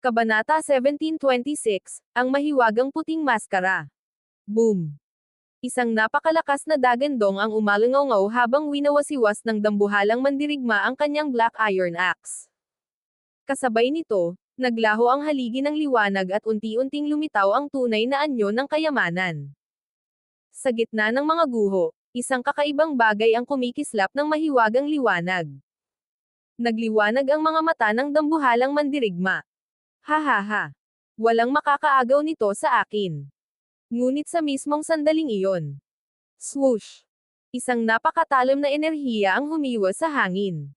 Kabanata 1726, ang mahiwagang puting maskara. Boom! Isang napakalakas na dagandong ang umalangaw habang winawasiwas ng dambuhalang mandirigma ang kanyang black iron axe. Kasabay nito, naglaho ang haligi ng liwanag at unti-unting lumitaw ang tunay na anyo ng kayamanan. Sa gitna ng mga guho, isang kakaibang bagay ang kumikislap ng mahiwagang liwanag. Nagliwanag ang mga mata ng dambuhalang mandirigma. Hahaha. Walang makakaagaw nito sa akin. Ngunit sa mismong sandaling iyon. Swoosh! Isang napakatalim na enerhiya ang humiwas sa hangin.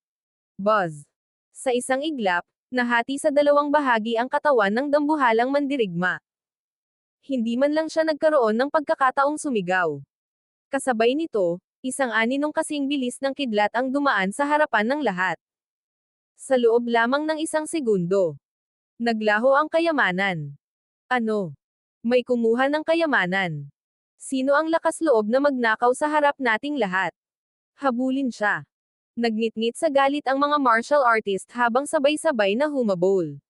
Buzz! Sa isang iglap, nahati sa dalawang bahagi ang katawan ng dambuhalang mandirigma. Hindi man lang siya nagkaroon ng pagkakataong sumigaw. Kasabay nito, isang aninong kasing bilis ng kidlat ang dumaan sa harapan ng lahat. Sa loob lamang ng isang segundo. Naglaho ang kayamanan. Ano? May kumuha ng kayamanan. Sino ang lakas loob na magnakaw sa harap nating lahat? Habulin siya. Nagnitngit sa galit ang mga martial artist habang sabay-sabay na humabol.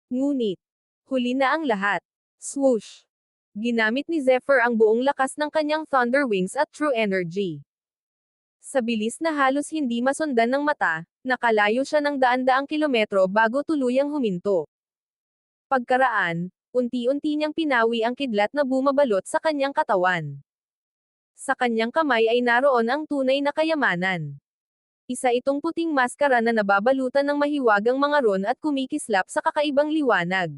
Ngunit, huli na ang lahat. Swoosh! Ginamit ni Zephyr ang buong lakas ng kanyang Thunder Wings at True Energy. Sa bilis na halos hindi masundan ng mata, nakalayo siya ng daan-daang kilometro bago tuluyang huminto. Pagkaraan, unti-unti niyang pinawi ang kidlat na bumabalot sa kanyang katawan. Sa kanyang kamay ay naroon ang tunay na kayamanan. Isa itong puting maskara na nababalutan ng mahiwagang mga ron at kumikislap sa kakaibang liwanag.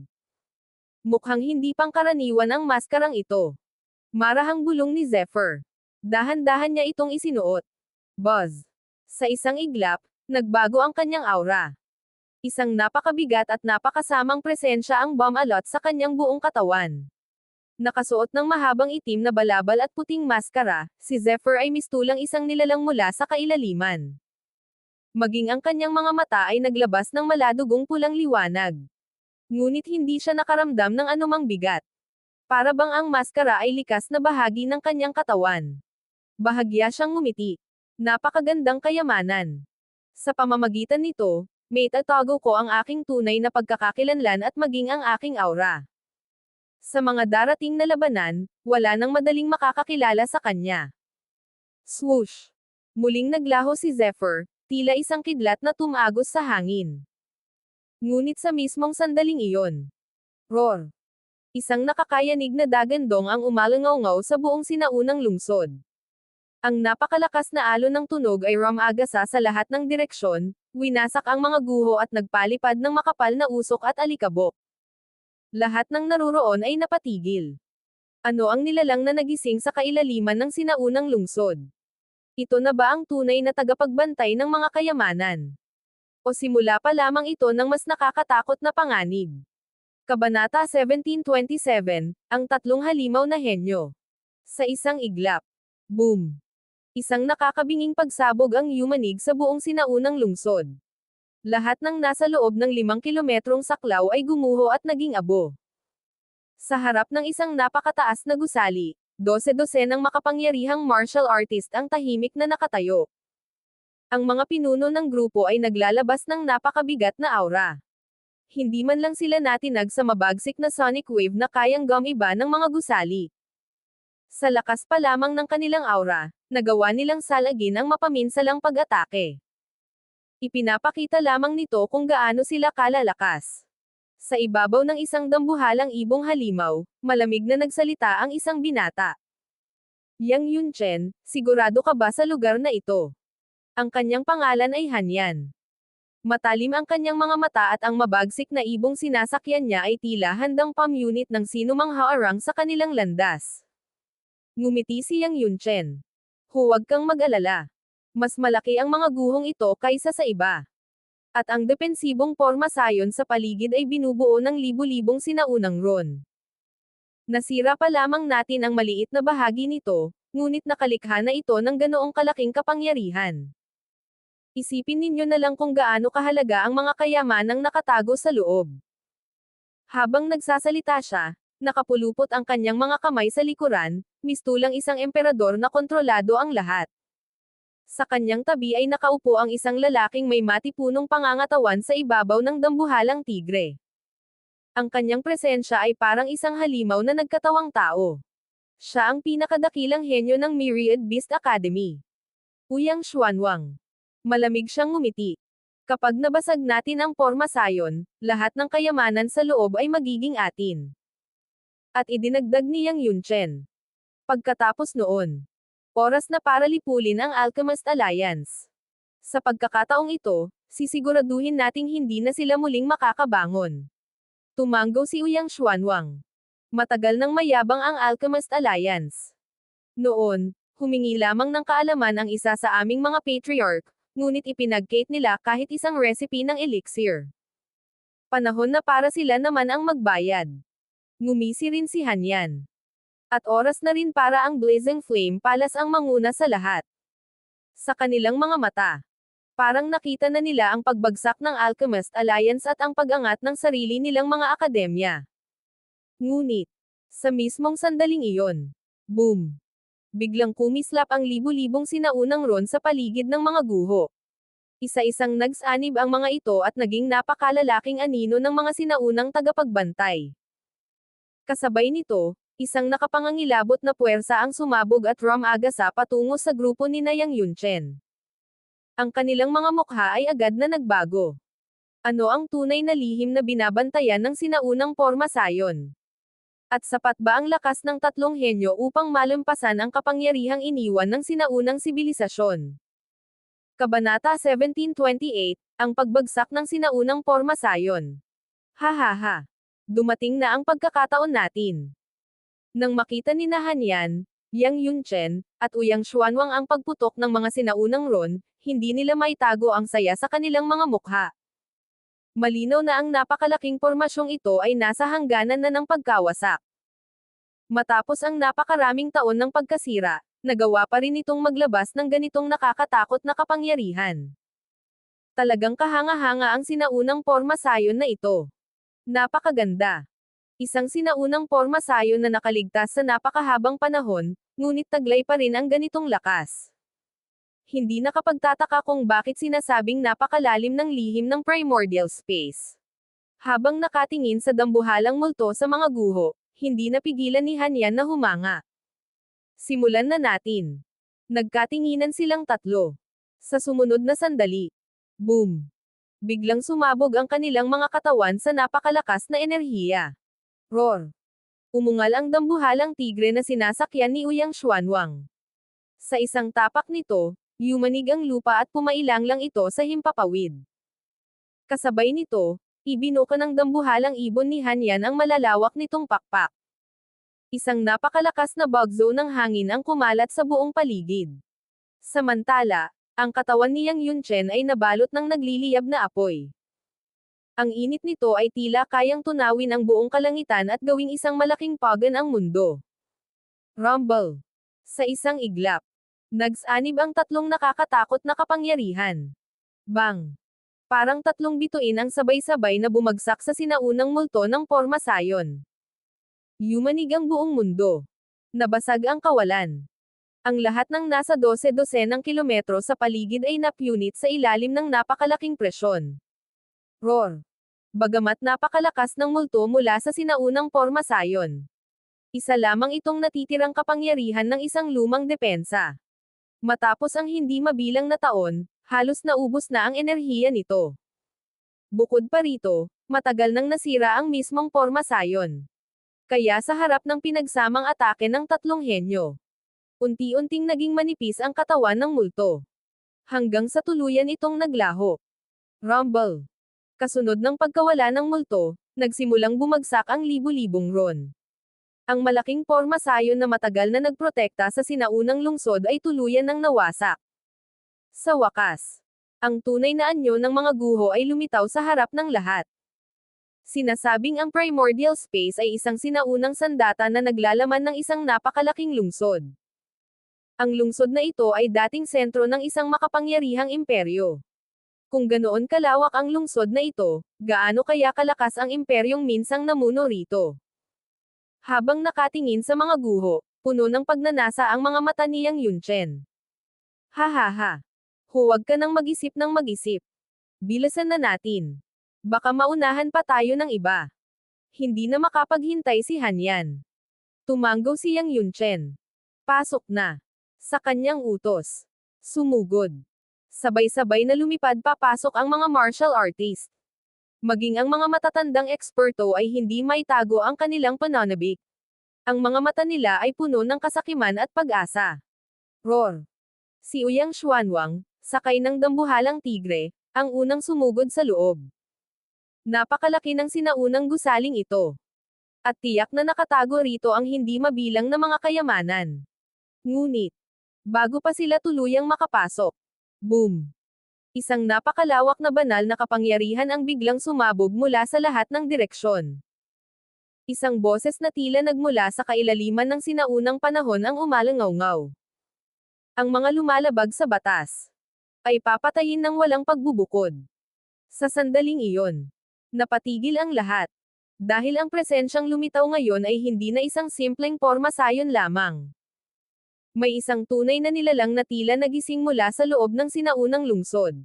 Mukhang hindi pangkaraniwan ang maskarang ito. Marahang bulong ni Zephyr. Dahan-dahan niya itong isinuot. Buzz! Sa isang iglap, nagbago ang kanyang aura. Isang napakabigat at napakasamang presensya ang bumalot sa kanyang buong katawan. Nakasuot ng mahabang itim na balabal at puting maskara, si Zephyr ay mistulang isang nilalang mula sa kailaliman. Maging ang kanyang mga mata ay naglabas ng maladugong pulang liwanag. Ngunit hindi siya nakaramdam ng anumang bigat. Para bang ang maskara ay likas na bahagi ng kanyang katawan. Bahagya siyang ngumiti. Napakagandang kayamanan. Sa pamamagitan nito, maitatago ko ang aking tunay na pagkakakilanlan at maging ang aking aura. Sa mga darating na labanan, wala nang madaling makakakilala sa kanya. Swoosh! Muling naglaho si Zephyr, tila isang kidlat na tumagos sa hangin. Ngunit sa mismong sandaling iyon. Roar! Isang nakakayanig na dagandong ang umalangaw sa buong sinaunang lungsod. Ang napakalakas na alon ng tunog ay rumagasa sa lahat ng direksyon, winasak ang mga guho at nagpalipad ng makapal na usok at alikabok. Lahat ng naruroon ay napatigil. Ano ang nilalang na nagising sa kailaliman ng sinaunang lungsod? Ito na ba ang tunay na tagapagbantay ng mga kayamanan? O simula pa lamang ito ng mas nakakatakot na panganib? Kabanata 1727, ang tatlong halimaw na henyo. Sa isang iglap. Boom! Isang nakakabinging pagsabog ang yumanig sa buong sinaunang lungsod. Lahat ng nasa loob ng 5 kilometrong saklaw ay gumuho at naging abo. Sa harap ng isang napakataas na gusali, 12-12 ng makapangyarihang martial artist ang tahimik na nakatayo. Ang mga pinuno ng grupo ay naglalabas ng napakabigat na aura. Hindi man lang sila natinag sa mabagsik na sonic wave na kayang gumiba ng mga gusali. Sa lakas pa lamang ng kanilang aura, nagawa nilang salagin ang mapaminsalang pag-atake. Ipinapakita lamang nito kung gaano sila kalalakas. Sa ibabaw ng isang dambuhalang ibong halimaw, malamig na nagsalita ang isang binata. Yang Yunchen, sigurado ka ba sa lugar na ito? Ang kanyang pangalan ay Hanyan. Matalim ang kanyang mga mata at ang mabagsik na ibong sinasakyan niya ay tila handang pamunit ng sinumang haarang sa kanilang landas. Ngumiti si Yang Yunchen. Huwag kang mag-alala. Mas malaki ang mga guhong ito kaysa sa iba. At ang depensibong porma sayon sa paligid ay binubuo ng libu-libong sinaunang ron. Nasira pa lamang natin ang maliit na bahagi nito, ngunit nakalikha na ito ng ganoong kalaking kapangyarihan. Isipin ninyo na lang kung gaano kahalaga ang mga kayamanang nakatago sa loob. Habang nagsasalita siya, nakapulupot ang kanyang mga kamay sa likuran, mistulang isang emperador na kontrolado ang lahat. Sa kanyang tabi ay nakaupo ang isang lalaking may matipunong pangangatawan sa ibabaw ng dambuhalang tigre. Ang kanyang presensya ay parang isang halimaw na nagkatawang tao. Siya ang pinakadakilang henyo ng Myriad Beast Academy. Uyang Xuanwang. Malamig siyang ngumiti. Kapag nabasag natin ang Porma Sayon, lahat ng kayamanan sa loob ay magiging atin. At idinagdag ni Yang Yunchen. Pagkatapos noon, oras na para lipulin ang Alchemist Alliance. Sa pagkakataong ito, sisiguraduhin nating hindi na sila muling makakabangon. Tumanggo si Uyang Xuanwang. Matagal nang mayabang ang Alchemist Alliance. Noon, humingi lamang ng kaalaman ang isa sa aming mga patriarch, ngunit ipinag-gate nila kahit isang recipe ng elixir. Panahon na para sila naman ang magbayad. Ngumisi rin si Hanyan. At oras na rin para ang Blazing Flame Palace ang manguna sa lahat. Sa kanilang mga mata, parang nakita na nila ang pagbagsak ng Alchemist Alliance at ang pag-angat ng sarili nilang mga akademya. Ngunit, sa mismong sandaling iyon, boom! Biglang kumislap ang libu-libong sinaunang ron sa paligid ng mga guho. Isa-isang nagsanib ang mga ito at naging napakalalaking anino ng mga sinaunang tagapagbantay. Kasabay nito, isang nakapangangilabot na puwersa ang sumabog at rumagasa patungo sa grupo ni Yang Yunchen. Ang kanilang mga mukha ay agad na nagbago. Ano ang tunay na lihim na binabantayan ng sinaunang Porma Sayon? At sapat ba ang lakas ng tatlong henyo upang malampasan ang kapangyarihang iniwan ng sinaunang sibilisasyon? Kabanata 1728, ang pagbagsak ng sinaunang Porma Sayon. Hahaha. Dumating na ang pagkakataon natin. Nang makita ni Hanyan, Yang Yunchen, at Uyang Xuanwang ang pagputok ng mga sinaunang ron, hindi nila maitago ang saya sa kanilang mga mukha. Malinaw na ang napakalaking pormasyong ito ay nasa hangganan na ng pagkawasak. Matapos ang napakaraming taon ng pagkasira, nagawa pa rin itong maglabas ng ganitong nakakatakot na kapangyarihan. Talagang kahanga-hanga ang sinaunang Porma Sayon na ito. Napakaganda. Isang sinaunang Porma Sayon na nakaligtas sa napakahabang panahon, ngunit taglay pa rin ang ganitong lakas. Hindi nakapagtataka kung bakit sinasabing napakalalim ng lihim ng primordial space. Habang nakatingin sa dambuhalang multo sa mga guho, hindi napigilan ni Hanyan na humanga. Simulan na natin. Nagkatinginan silang tatlo. Sa sumunod na sandali. Boom! Biglang sumabog ang kanilang mga katawan sa napakalakas na enerhiya. Roar! Umungal ang dambuhalang tigre na sinasakyan ni Uyang Xuanwang. Sa isang tapak nito, yumanig ang lupa at pumailang lang ito sa himpapawid. Kasabay nito, ibinuka ng dambuhalang ibon ni Hanyan ang malalawak nitong pakpak. Isang napakalakas na bagzo ng hangin ang kumalat sa buong paligid. Samantala, ang katawan ni Yang Yunchen ay nabalot ng nagliliyab na apoy. Ang init nito ay tila kayang tunawin ang buong kalangitan at gawing isang malaking pagan ang mundo. Rumble. Sa isang iglap, nagsanib ang tatlong nakakatakot na kapangyarihan. Bang! Parang tatlong bituin ang sabay-sabay na bumagsak sa sinaunang multo ng Porma Sayon. Yumanig ang buong mundo. Nabasag ang kawalan. Ang lahat ng nasa 12-dosenang kilometro sa paligid ay napunit sa ilalim ng napakalaking presyon. Roar! Bagamat napakalakas ng multo mula sa sinaunang Porma Sayon. Isa lamang itong natitirang kapangyarihan ng isang lumang depensa. Matapos ang hindi mabilang na taon, halos naubos na ang enerhiya nito. Bukod pa rito, matagal nang nasira ang mismong Porma Sayon. Kaya sa harap ng pinagsamang atake ng tatlong henyo, unti-unting naging manipis ang katawan ng multo. Hanggang sa tuluyan itong naglaho. Rumble. Kasunod ng pagkawala ng multo, nagsimulang bumagsak ang libu-libong ron. Ang malaking Porma Sayon na matagal na nagprotekta sa sinaunang lungsod ay tuluyan ng nawasak. Sa wakas, ang tunay na anyo ng mga guho ay lumitaw sa harap ng lahat. Sinasabing ang primordial space ay isang sinaunang sandata na naglalaman ng isang napakalaking lungsod. Ang lungsod na ito ay dating sentro ng isang makapangyarihang imperyo. Kung ganoon kalawak ang lungsod na ito, gaano kaya kalakas ang imperyong minsang namuno rito? Habang nakatingin sa mga guho, puno ng pagnanasa ang mga mata ni Yang Yunchen. Hahaha. Huwag ka nang mag-isip ng mag-isip. Bilasan na natin. Baka maunahan pa tayo ng iba. Hindi na makapaghintay si Han Yan. Tumanggo si Yang Yunchen. Pasok na. Sa kanyang utos. Sumugod. Sabay-sabay na lumipad papasok ang mga martial artist. Maging ang mga matatandang eksperto ay hindi maitago ang kanilang pananabik. Ang mga mata nila ay puno ng kasakiman at pag-asa. Roar! Si Uyang Xuanwang, sakay ng dambuhalang tigre, ang unang sumugod sa loob. Napakalaki ng sinaunang gusaling ito. At tiyak na nakatago rito ang hindi mabilang na mga kayamanan. Ngunit, bago pa sila tuluyang makapasok, boom! Isang napakalawak na banal na kapangyarihan ang biglang sumabog mula sa lahat ng direksyon. Isang boses na tila nagmula sa kailaliman ng sinaunang panahon ang umalangaw-ngaw. Ang mga lumalabag sa batas ay papatayin ng walang pagbubukod. Sa sandaling iyon, napatigil ang lahat. Dahil ang presensyang lumitaw ngayon ay hindi na isang simpleng pormasayon lamang. May isang tunay na nilalang na tila nagising mula sa loob ng sinaunang lungsod.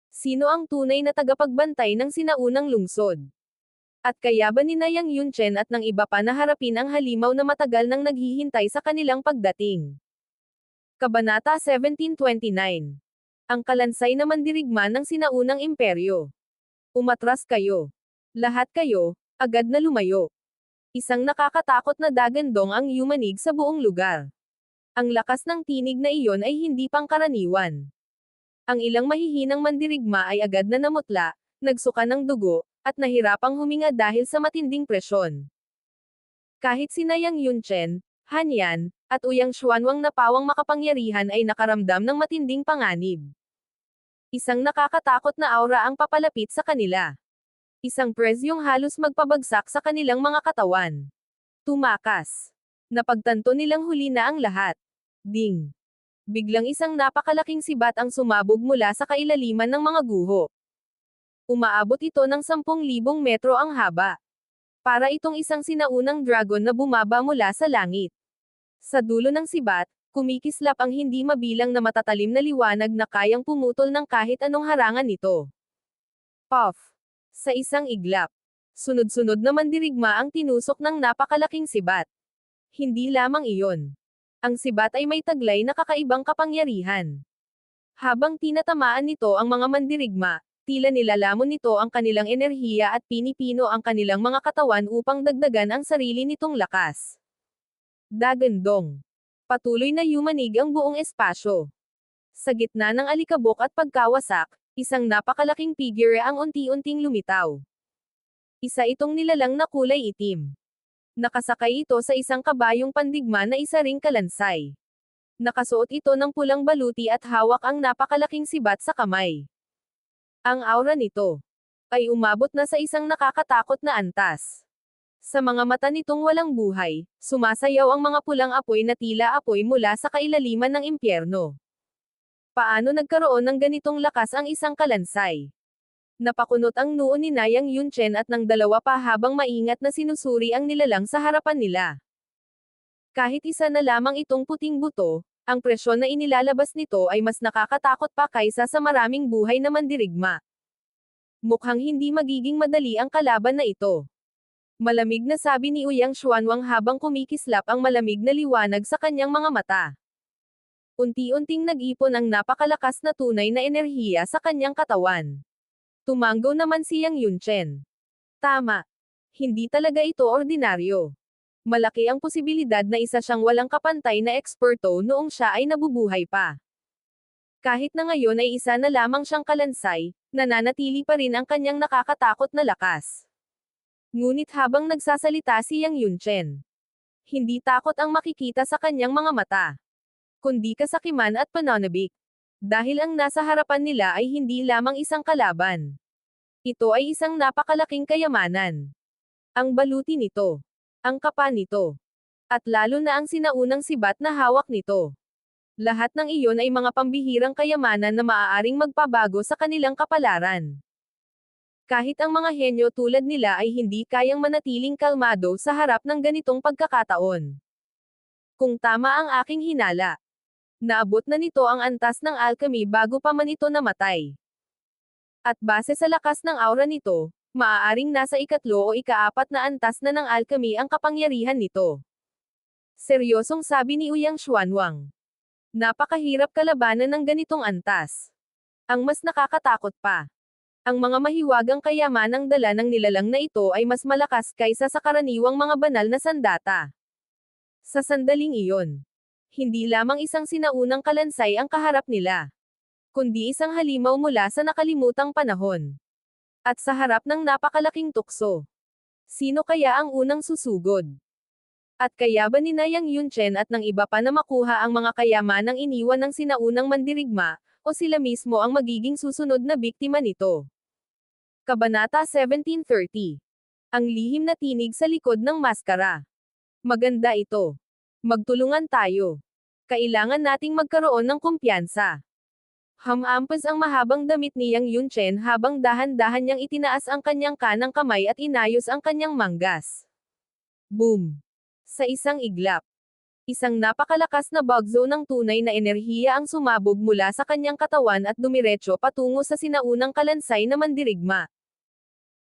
Sino ang tunay na tagapagbantay ng sinaunang lungsod? At kaya ba ni Yang Yunchen at ng iba pa na harapin ang halimaw na matagal nang naghihintay sa kanilang pagdating? Kabanata 1729. Ang kalansay na mandirigma ng sinaunang imperyo. Umatras kayo. Lahat kayo, agad na lumayo. Isang nakakatakot na dagandong ang yumanig sa buong lugar. Ang lakas ng tinig na iyon ay hindi pangkaraniwan. Ang ilang mahihinang mandirigma ay agad na namutla, nagsuka ng dugo, at nahirapang huminga dahil sa matinding presyon. Kahit sina Yang Yunchen, Han Yan, at Uyang Xuanwang na pawang makapangyarihan ay nakaramdam ng matinding panganib. Isang nakakatakot na aura ang papalapit sa kanila. Isang presyong halos magpabagsak sa kanilang mga katawan. Tumakas. Napagtanto nilang huli na ang lahat. Ding! Biglang isang napakalaking sibat ang sumabog mula sa kailaliman ng mga guho. Umaabot ito ng 10,000 metro ang haba. Para itong isang sinaunang dragon na bumaba mula sa langit. Sa dulo ng sibat, kumikislap ang hindi mabilang na matatalim na liwanag na kayang pumutol ng kahit anong harangan nito. Puff! Sa isang iglap. Sunod-sunod na mandirigma ang tinusok ng napakalaking sibat. Hindi lamang iyon. Ang sibat ay may taglay na kakaibang kapangyarihan. Habang tinatamaan nito ang mga mandirigma, tila nilalamon nito ang kanilang enerhiya at pinipino ang kanilang mga katawan upang dagdagan ang sarili nitong lakas. Dagandong. Patuloy na yumanig ang buong espasyo. Sa gitna ng alikabok at pagkawasak, isang napakalaking figure ang unti-unting lumitaw. Isa itong nilalang na kulay itim. Nakasakay ito sa isang kabayong pandigma na isa ring kalansay. Nakasuot ito ng pulang baluti at hawak ang napakalaking sibat sa kamay. Ang aura nito ay umabot na sa isang nakakatakot na antas. Sa mga mata nitong walang buhay, sumasayaw ang mga pulang apoy na tila apoy mula sa kailaliman ng impyerno. Paano nagkaroon ng ganitong lakas ang isang kalansay? Napakunot ang noo ni Yang Yunchen at ng dalawa pa habang maingat na sinusuri ang nilalang sa harapan nila. Kahit isa na lamang itong puting buto, ang presyon na inilalabas nito ay mas nakakatakot pa kaysa sa maraming buhay na mandirigma. Mukhang hindi magiging madali ang kalaban na ito. Malamig na sabi ni Uyang Xuanwang habang kumikislap ang malamig na liwanag sa kanyang mga mata. Unti-unting nag-ipon ang napakalakas na tunay na enerhiya sa kanyang katawan. Tumanggo naman si Yang Yunchen. Tama. Hindi talaga ito ordinaryo. Malaki ang posibilidad na isa siyang walang kapantay na eksperto noong siya ay nabubuhay pa. Kahit na ngayon ay isa na lamang siyang kalansay, nananatili pa rin ang kanyang nakakatakot na lakas. Ngunit habang nagsasalita si Yang Yunchen, hindi takot ang makikita sa kanyang mga mata, kundi kasakiman at pananabik. Dahil ang nasa harapan nila ay hindi lamang isang kalaban. Ito ay isang napakalaking kayamanan. Ang baluti nito, ang kapa nito, at lalo na ang sinaunang sibat na hawak nito. Lahat ng iyon ay mga pambihirang kayamanan na maaaring magpabago sa kanilang kapalaran. Kahit ang mga henyo tulad nila ay hindi kayang manatiling kalmado sa harap ng ganitong pagkakataon. Kung tama ang aking hinala, naabot na nito ang antas ng alchemy bago pa man ito namatay. At base sa lakas ng aura nito, maaaring nasa ikatlo o ikaapat na antas na ng alchemy ang kapangyarihan nito. Seryosong sabi ni Uyang Xuanwang. Napakahirap kalabanan ng ganitong antas. Ang mas nakakatakot pa. Ang mga mahiwagang kayamanang dala ng nilalang na ito ay mas malakas kaysa sa karaniwang mga banal na sandata. Sa sandaling iyon, hindi lamang isang sinaunang kalansay ang kaharap nila, kundi isang halimaw mula sa nakalimutang panahon. At sa harap ng napakalaking tukso, sino kaya ang unang susugod? At kaya ba ni Yang Yunchen at ng iba pa na makuha ang mga kayamanang iniwan ng sinaunang mandirigma, o sila mismo ang magiging susunod na biktima nito? Kabanata 1730. Ang lihim na tinig sa likod ng maskara. Maganda ito. Magtulungan tayo. Kailangan nating magkaroon ng kumpiyansa. Hamampas ang mahabang damit ni Yang Yunchen habang dahan-dahan niyang itinaas ang kanyang kanang kamay at inayos ang kanyang manggas. Boom! Sa isang iglap, isang napakalakas na bagzo ng tunay na enerhiya ang sumabog mula sa kanyang katawan at dumiretso patungo sa sinaunang kalansay na mandirigma.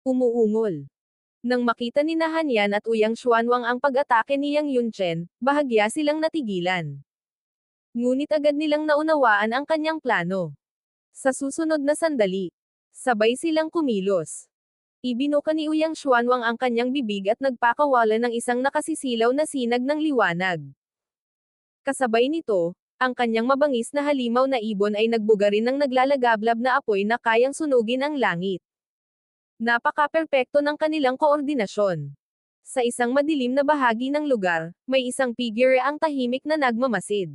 Umuungol. Nang makita ni Hanyan at Uyang Xuanwang ang pag-atake ni Yang Yunchen, bahagya silang natigilan. Ngunit agad nilang naunawaan ang kanyang plano. Sa susunod na sandali, sabay silang kumilos. Ibinuka ni Uyang Xuanwang ang kanyang bibig at nagpakawala ng isang nakasisilaw na sinag ng liwanag. Kasabay nito, ang kanyang mabangis na halimaw na ibon ay nagbuga rin ng naglalagablab na apoy na kayang sunugin ang langit. Napaka-perpekto ng kanilang koordinasyon. Sa isang madilim na bahagi ng lugar, may isang figure ang tahimik na nagmamasid.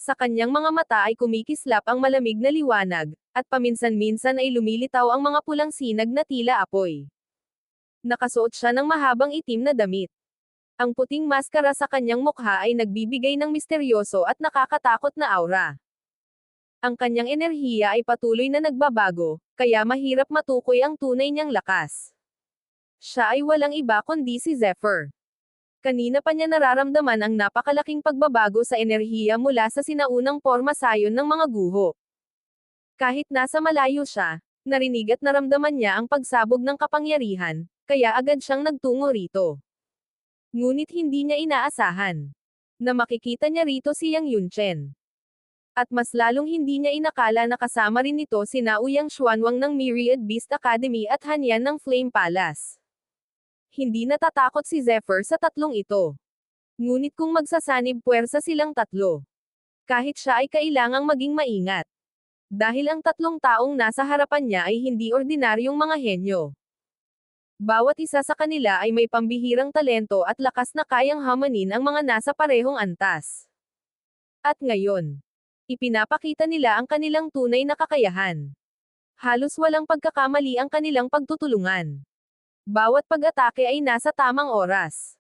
Sa kanyang mga mata ay kumikislap ang malamig na liwanag, at paminsan-minsan ay lumilitaw ang mga pulang sinag na tila apoy. Nakasuot siya ng mahabang itim na damit. Ang puting maskara sa kanyang mukha ay nagbibigay ng misteryoso at nakakatakot na aura. Ang kanyang enerhiya ay patuloy na nagbabago, kaya mahirap matukoy ang tunay niyang lakas. Siya ay walang iba kundi si Zephyr. Kanina pa niya nararamdaman ang napakalaking pagbabago sa enerhiya mula sa sinaunang porma sayon ng mga guho. Kahit nasa malayo siya, narinig at naramdaman niya ang pagsabog ng kapangyarihan, kaya agad siyang nagtungo rito. Ngunit hindi niya inaasahan na makikita niya rito si Yang Yunchen. At mas lalong hindi niya inakala na kasama rin nito sina Uyang Xuanwang ng Myriad Beast Academy at Hanyan ng Flame Palace. Hindi natatakot si Zephyr sa tatlong ito. Ngunit kung magsasanib puwersa silang tatlo, kahit siya ay kailangang maging maingat. Dahil ang tatlong taong nasa harapan niya ay hindi ordinaryong mga henyo. Bawat isa sa kanila ay may pambihirang talento at lakas na kayang hamanin ang mga nasa parehong antas. At ngayon, ipinapakita nila ang kanilang tunay na kakayahan. Halos walang pagkakamali ang kanilang pagtutulungan. Bawat pag-atake ay nasa tamang oras.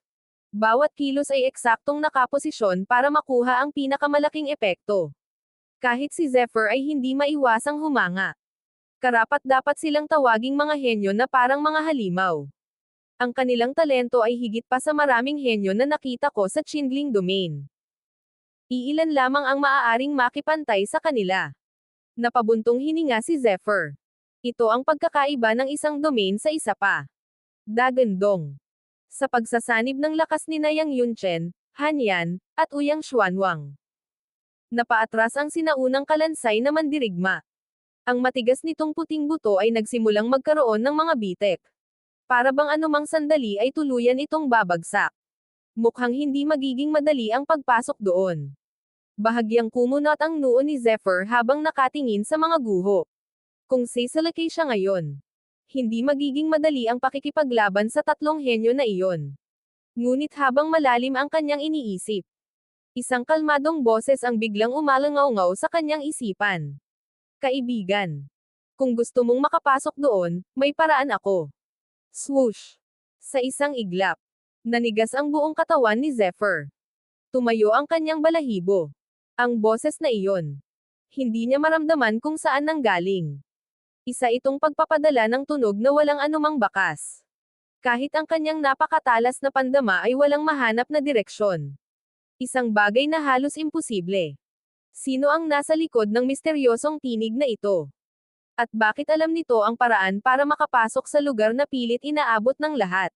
Bawat kilos ay eksaktong nakaposisyon para makuha ang pinakamalaking epekto. Kahit si Zephyr ay hindi maiwasang humanga. Karapat-dapat silang tawaging mga henyo na parang mga halimaw. Ang kanilang talento ay higit pa sa maraming henyo na nakita ko sa Qingling Domain. Iilan lamang ang maaaring makipantay sa kanila. Napabuntong hininga si Zephyr. Ito ang pagkakaiba ng isang domain sa isa pa. Dagandong. Sa pagsasanib ng lakas ni Yang Yunchen, Hanyan, at Uyang Xuanwang. Napaatras ang sinaunang kalansay na mandirigma. Ang matigas nitong puting buto ay nagsimulang magkaroon ng mga bitek. Para bang anumang sandali ay tuluyan itong babagsak. Mukhang hindi magiging madali ang pagpasok doon. Bahagyang kumunot ang noo ni Zephyr habang nakatingin sa mga guho. Kung sisalakay siya ngayon, hindi magiging madali ang pakikipaglaban sa tatlong henyo na iyon. Ngunit habang malalim ang kanyang iniisip, isang kalmadong boses ang biglang umalangaw-ngaw sa kanyang isipan. Kaibigan, kung gusto mong makapasok doon, may paraan ako. Swoosh! Sa isang iglap, nanigas ang buong katawan ni Zephyr. Tumayo ang kanyang balahibo. Ang boses na iyon, hindi niya maramdaman kung saan nanggaling. Isa itong pagpapadala ng tunog na walang anumang bakas. Kahit ang kanyang napakatalas na pandama ay walang mahanap na direksyon. Isang bagay na halos imposible. Sino ang nasa likod ng misteryosong tinig na ito? At bakit alam nito ang paraan para makapasok sa lugar na pilit inaabot ng lahat?